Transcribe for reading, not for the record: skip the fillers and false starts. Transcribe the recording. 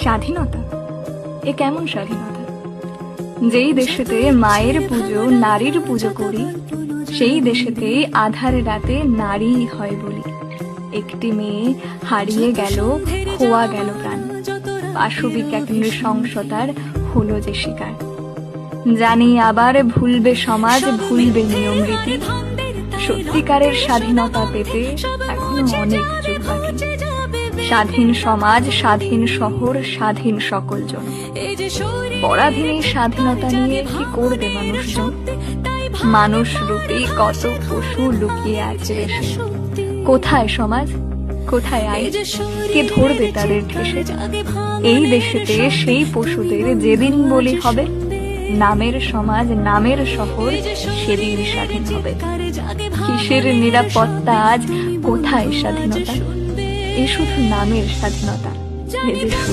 স্বাধীনতা এ কেমন স্বাধীনতা? যেই দেশেতে মায়ের পুজো নারীর পুজো করি, সেই দেশেতে আধার রাতে নারী হয় বলি। একটি মেয়ে হারিয়ে গেল, খোয়া গেল প্রাণ, পাশবিক এক নৃশংসতার হলো যে শিকার। জানি আবার ভুলবে সমাজ, ভুলবে নিয়ম রীতি। সত্যিকারের স্বাধীনতা পেতে এখনো অনেক যুগ বাকি। স্বাধীন সমাজ, স্বাধীন শহর, স্বাধীন সকল জন। পরাধীন এই স্বাধীনতা নিয়ে কি করবে মানুষজন? মানুষ রূপী কত পশু লুকিয়ে আছে দেশে। কোথায় সমাজ, কোথায় আইন? কে ধরবে তাদের ঠেসে? এই দেশেতে সেই পশুদের যেদিন বলি হবে, নামের সমাজ নামের শহর সেদিন স্বাধীন হবে। কিসের নিরাপত্তা আজ, কোথায় স্বাধীনতা? এ শুধু নামের স্বাধীনতা।